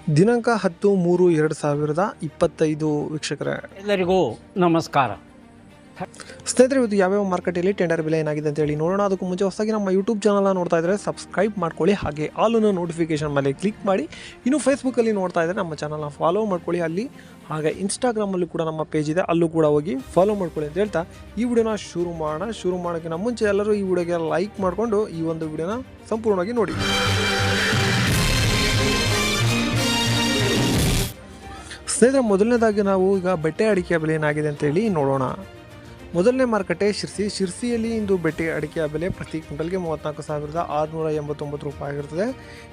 ದಿನಾಂಕ 10/3/2025 ವೀಕ್ಷಕರೇ, ಎಲ್ಲರಿಗೂ ನಮಸ್ಕಾರ. ಸ್ನೇಹಿತರೆ, ಇವತ್ತು ಯಾವ್ಯಾವ ಮಾರ್ಕೆಟಲ್ಲಿ ಟೆಂಡರ್ ಬೆಲೆ ಏನಾಗಿದೆ ಅಂತ ಹೇಳಿ ನೋಡೋಣ. ಅದಕ್ಕೂ ಮುಂಚೆ ಹೊಸದಾಗಿ ನಮ್ಮ ಯೂಟ್ಯೂಬ್ ಚಾನಲ್ನ ನೋಡ್ತಾ ಇದ್ದರೆ ಸಬ್ಸ್ಕ್ರೈಬ್ ಮಾಡ್ಕೊಳ್ಳಿ, ಹಾಗೆ ಆಲ್ ನೋಟಿಫಿಕೇಶನ್ ಮೇಲೆ ಕ್ಲಿಕ್ ಮಾಡಿ. ಇನ್ನು ಫೇಸ್ಬುಕ್ಕಲ್ಲಿ ನೋಡ್ತಾ ಇದ್ದರೆ ನಮ್ಮ ಚಾನಲ್ನ ಫಾಲೋ ಮಾಡ್ಕೊಳ್ಳಿ ಅಲ್ಲಿ, ಹಾಗೆ ಇನ್ಸ್ಟಾಗ್ರಾಮಲ್ಲೂ ಕೂಡ ನಮ್ಮ ಪೇಜ್ ಇದೆ, ಅಲ್ಲೂ ಕೂಡ ಹೋಗಿ ಫಾಲೋ ಮಾಡ್ಕೊಳ್ಳಿ ಅಂತ ಹೇಳ್ತಾ ಈ ವಿಡಿಯೋನ ಶುರು ಮಾಡೋಕ್ಕಿಂತ ಮುಂಚೆ ಎಲ್ಲರೂ ಈ ವಿಡಿಯೋಗೆ ಲೈಕ್ ಮಾಡಿಕೊಂಡು ಈ ಒಂದು ವಿಡಿಯೋನ ಸಂಪೂರ್ಣವಾಗಿ ನೋಡಿ. ಸ್ನೇಹಿತರೆ, ಮೊದಲನೇದಾಗಿ ನಾವು ಈಗ ಬೆಟ್ಟೆ ಅಡಿಕೆ ಬೆಲೆ ಏನಾಗಿದೆ ಅಂತೇಳಿ ನೋಡೋಣ. ಮೊದಲನೇ ಮಾರುಕಟ್ಟೆ ಶಿರ್ಸಿಯಲ್ಲಿ ಇಂದು ಬೆಟ್ಟೆ ಅಡಿಕೆಯ ಬೆಲೆ ಪ್ರತಿ ಕ್ವಿಂಟಲ್ಗೆ 34,689 ರೂಪಾಯಿ ಆಗಿರ್ತದೆ.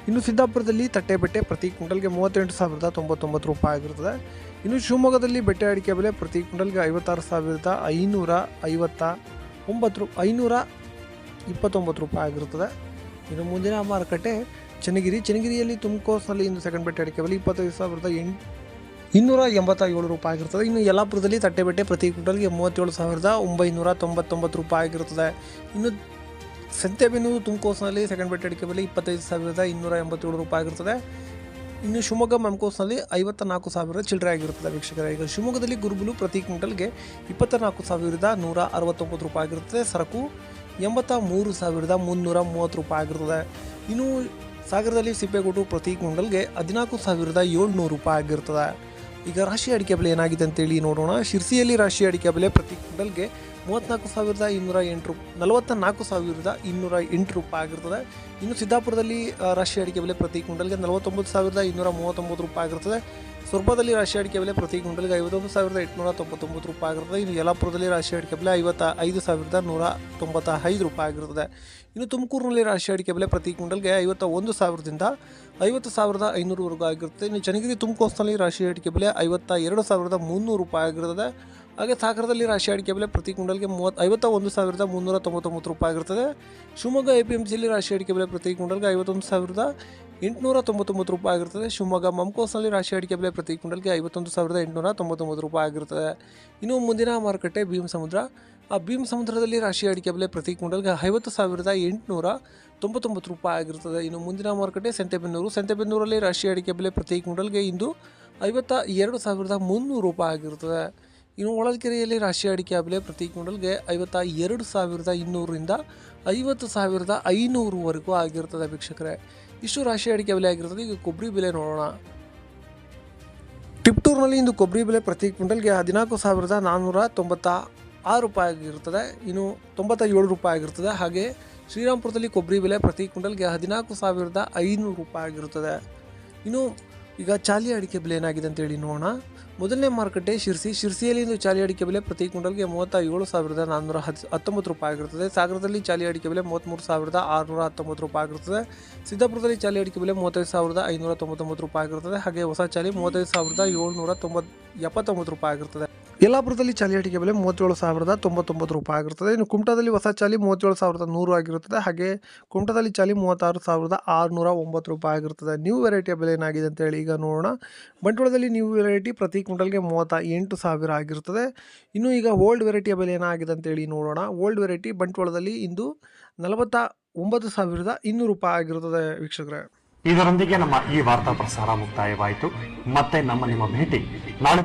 ಇನ್ನು ಸಿದ್ದಾಪುರದಲ್ಲಿ ತಟ್ಟೆ ಬೆಟ್ಟೆ ಪ್ರತಿ ಕ್ವಿಂಟಲ್ಗೆ 38,099 ರೂಪಾಯಿ ಆಗಿರ್ತದೆ. ಇನ್ನು ಶಿವಮೊಗ್ಗದಲ್ಲಿ ಬೆಟ್ಟೆ ಅಡಿಕೆ ಬೆಲೆ ಪ್ರತಿ ಕ್ವಿಂಟಲ್ಗೆ 56,529 ರೂಪಾಯಿ ಆಗಿರುತ್ತದೆ. ಇನ್ನು ಮುಂದಿನ ಮಾರುಕಟ್ಟೆ ಚನ್ನಗಿರಿಯಲ್ಲಿ ತುಮಕೂರಿನಲ್ಲಿ ಇಂದು ಸೆಕೆಂಡ್ ಬೆಟ್ಟೆ ಅಡಿಕೆ ಬೆಲೆ 25,287 ರೂಪಾಯಿ ಆಗಿರ್ತದೆ. ಇನ್ನು ಯಲ್ಲಾಪುರದಲ್ಲಿ ತಟ್ಟೆ ಬೆಟ್ಟೆ ಪ್ರತಿ ಕ್ವಿಂಟಲ್ಗೆ 37,999 ರೂಪಾಯಿ ಆಗಿರುತ್ತದೆ. ಇನ್ನು ಸಂತೆಬೆನ್ನೂರು ತುಮಕೂರಿನಲ್ಲಿ ಸೆಕೆಂಡ್ ಬೆಟ್ಟೆ ಅಡಿಕೆ ಬೆಲೆ 25,287 ರೂಪಾಯಿ ಆಗಿರ್ತದೆ. ಇನ್ನು ಶಿವಮೊಗ್ಗ ಮೆಮ್ಕೋಸ್ನಲ್ಲಿ 54,000 ಚಿಲ್ಲರೆ ಆಗಿರುತ್ತದೆ ವೀಕ್ಷಕರೇ. ಈಗ ಶಿವಮೊಗ್ಗದಲ್ಲಿ ಗುರುಬುಲು ಪ್ರತಿ ಕ್ವಿಂಟಲ್ಗೆ 24,169 ರೂಪಾಯಿ ಆಗಿರುತ್ತದೆ. ಸರಕು 83,330 ರೂಪಾಯಿ ಆಗಿರುತ್ತದೆ. ಇನ್ನು ಸಾಗರದಲ್ಲಿ ಸಿಪ್ಪೆಗೋಟು ಪ್ರತಿ ಕ್ವಿಂಟಲ್ಗೆ 14,700 ರೂಪಾಯಿ ಆಗಿರ್ತದೆ. ಈಗ ರಾಶಿ ಅಡಿಕೆ ಬೆಲೆ ಏನಾಗಿದೆ ಅಂತೇಳಿ ನೋಡೋಣ. ಶಿರ್ಸಿಯಲ್ಲಿ ರಾಶಿ ಅಡಿಕೆ ಬೆಲೆ ಪ್ರತಿ ಕ್ವಿಂಟಲ್ಗೆ 44,208 ರೂಪಾಯಿ ಆಗಿರ್ತದೆ. ಇನ್ನು ಸಿದ್ದಾಪುರದಲ್ಲಿ ರಾಶಿ ಅಡಿಕೆ ಬೆಲೆ ಪ್ರತಿ ಕ್ವಿಂಟಲ್ಗೆ 49,239 ರೂಪಾಯಿ ಆಗಿರ್ತದೆ. ಸೊರಬದಲ್ಲಿ ರಾಶಿ ಅಡಿಕೆ ಬೆಲೆ ಪ್ರತಿ ಕ್ವಿಂಟಲ್ಗೆ 51,899 ರೂಪಾಯಿ ಆಗಿರ್ತದೆ. ಇನ್ನು ಯಲ್ಲಾಪುರದಲ್ಲಿ ರಾಶಿ ಅಡಿಕೆ ಬೆಲೆ 55,195 ರೂಪಾಯಿ ಆಗಿರ್ತದೆ. ಇನ್ನು ತುಮಕೂರಿನಲ್ಲಿ ರಾಶಿ ಅಡಿಕೆ ಬೆಲೆ ಪ್ರತಿ ಕ್ವಿಂಟಲ್ಗೆ 51,000ದಿಂದ 50,500ವರೆಗೂ ಆಗಿರುತ್ತೆ. ಇನ್ನು ಚನ್ನಗಿರಿ ತುಮಕೂರಿನಲ್ಲಿ ರಾಶಿ ಅಡಿಕೆ ಬೆಲೆ 52,300 ರೂಪಾಯಿ ಆಗಿರ್ತದೆ. ಹಾಗೆ ಸಾಗರದಲ್ಲಿ ರಾಶಿ ಅಡಿಕೆ ಬೆಲೆ ಪ್ರತಿ ಕ್ವಿಂಟಲ್ಗೆ 51,399 ರೂಪಾಯಿ ಆಗಿರ್ತದೆ. ಶಿವಮೊಗ್ಗ APMCಯಲ್ಲಿ ರಾಶಿ ಅಡಿಕೆ ಬೆಲೆ ಪ್ರತಿ ಕ್ವಿಂಟಲ್ಗೆ 51,899 ರೂಪಾಯಿ ಆಗಿರ್ತದೆ. ಶಿವಮೊಗ್ಗ ಮಮ್ಕೋಸ್ನಲ್ಲಿ ರಾಶಿ ಅಡಿಕೆ ಬೆಲೆ ಪ್ರತಿ ಕ್ವಿಂಟಲ್ಗೆ 51,899 ರೂಪಾಯಿ ಆಗಿರ್ತದೆ. ಇನ್ನು ಮುಂದಿನ ಮಾರುಕಟ್ಟೆ ಭೀಮಸಮುದ್ರದಲ್ಲಿ ರಾಶಿ ಅಡಿಕೆ ಬೆಲೆ ಪ್ರತಿ ಕ್ವಿಂಟಲ್ಗೆ 50,899 ರೂಪಾಯಿ ಆಗಿರ್ತದೆ. ಇನ್ನು ಮುಂದಿನ ಮಾರುಕಟ್ಟೆ ಸಂತೆಬೆನ್ನೂರಲ್ಲಿ ರಾಶಿ ಅಡಿಕೆ ಬೆಲೆ ಪ್ರತಿ ಕ್ವಿಂಟಲ್ಗೆ ಇಂದು 52,300 ರೂಪಾಯಿ ಆಗಿರ್ತದೆ. ಇನ್ನು ಹೊಳಲ್ಕೆರೆಯಲ್ಲಿ ರಾಶಿ ಅಡಿಕೆ ಬೆಲೆ ಪ್ರತಿ ಕ್ವಿಂಟಲ್ಗೆ 52,200ರಿಂದ 50,500ವರೆಗೂ ಆಗಿರ್ತದೆ ವೀಕ್ಷಕರೇ. ಇಷ್ಟು ರಾಶಿ ಅಡಿಕೆ ಬೆಲೆ ಆಗಿರ್ತದೆ. ಈಗ ಕೊಬ್ಬರಿ ಬೆಲೆ ನೋಡೋಣ. ಟಿಪ್ಟೂರಿನಲ್ಲಿ ಇಂದು ಕೊಬ್ಬರಿ ಬೆಲೆ ಪ್ರತಿ ಕ್ವಿಂಟಲ್ಗೆ 14,496 ರೂಪಾಯಿ ಆಗಿರ್ತದೆ. ಇನ್ನು 97 ರೂಪಾಯಿ ಆಗಿರ್ತದೆ. ಹಾಗೆ ಶ್ರೀರಾಮ್ಪುರದಲ್ಲಿ ಕೊಬ್ಬರಿ ಬೆಲೆ ಪ್ರತಿ ಕ್ವಿಂಟಲ್ಗೆ 14,500 ರೂಪಾಯಿ ಆಗಿರುತ್ತದೆ. ಇನ್ನು ಈಗ ಚಾಲಿ ಅಡಿಕೆ ಬೆಲೆ ಏನಾಗಿದೆ ಅಂತೇಳಿ ನೋಡೋಣ. ಮೊದಲನೇ ಮಾರುಕಟ್ಟೆ ಶಿರ್ಸಿಯಲ್ಲಿ ಇಂದು ಚಾಲಿ ಅಡಿಕೆ ಬೆಲೆ ಪ್ರತಿ ಕ್ವಿಂಟಲ್ಗೆ 37,419 ರೂಪಾಯಿ ಆಗಿರುತ್ತದೆ. ಸಾಗರದಲ್ಲಿ ಚಾಲಿ ಅಡಿಕೆ ಬೆಲೆ 33,619 ರೂಪಾಯಿ ಆಗಿರುತ್ತದೆ. ಸಿದ್ದಾಪುರದಲ್ಲಿ ಚಾಲಿ ಅಡಿಕೆ ಬೆಲೆ 35,599 ರೂಪಾಯಿ ಆಗಿರುತ್ತದೆ. ಹಾಗೆ ಹೊಸ ಚಾಲಿ 35,779 ರೂಪಾಯಿ ಆಗಿರುತ್ತದೆ. ಯಲ್ಲಾಪುರದಲ್ಲಿ ಚಾಲಿ ಅಡಿಕೆ ಬೆಲೆ 37,099 ರೂಪಾಯಿ ಆಗಿರುತ್ತದೆ. ಇನ್ನು ಕುಮಟಾದಲ್ಲಿ ಹೊಸ ಚಾಲಿ 37,100 ಆಗಿರುತ್ತದೆ. ಹಾಗೆ ಕುಮಟಾದಲ್ಲಿ ಚಾಲಿ 36,609 ರೂಪಾಯಿ ಆಗಿರುತ್ತದೆ. ನ್ಯೂ ವೆರೈಟಿಯ ಬೆಲೆ ಏನಾಗಿದೆ ಅಂತ ಹೇಳಿ ಈಗ ನೋಡೋಣ. ಬಂಟ್ವಾಳದಲ್ಲಿ ನ್ಯೂ ವೆರೈಟಿ ಪ್ರತಿ ಕ್ವಿಂಟಲ್ಗೆ 38,000 ಆಗಿರುತ್ತದೆ. ಇನ್ನು ಈಗ ಓಲ್ಡ್ ವೆರೈಟಿಯ ಬೆಲೆ ಏನಾಗಿದೆ ಅಂತೇಳಿ ನೋಡೋಣ. ಓಲ್ಡ್ ವೆರೈಟಿ ಬಂಟ್ವಾಳದಲ್ಲಿ ಇಂದು 49,200 ರೂಪಾಯಿ ಆಗಿರುತ್ತದೆ ವೀಕ್ಷಕರೇ. ಇದರೊಂದಿಗೆ ನಮ್ಮ ಈ ವಾರ್ತಾ ಪ್ರಸಾರ ಮುಕ್ತಾಯವಾಯಿತು. ಮತ್ತೆ ನಿಮ್ಮ ಭೇಟಿ ನಾಳೆ.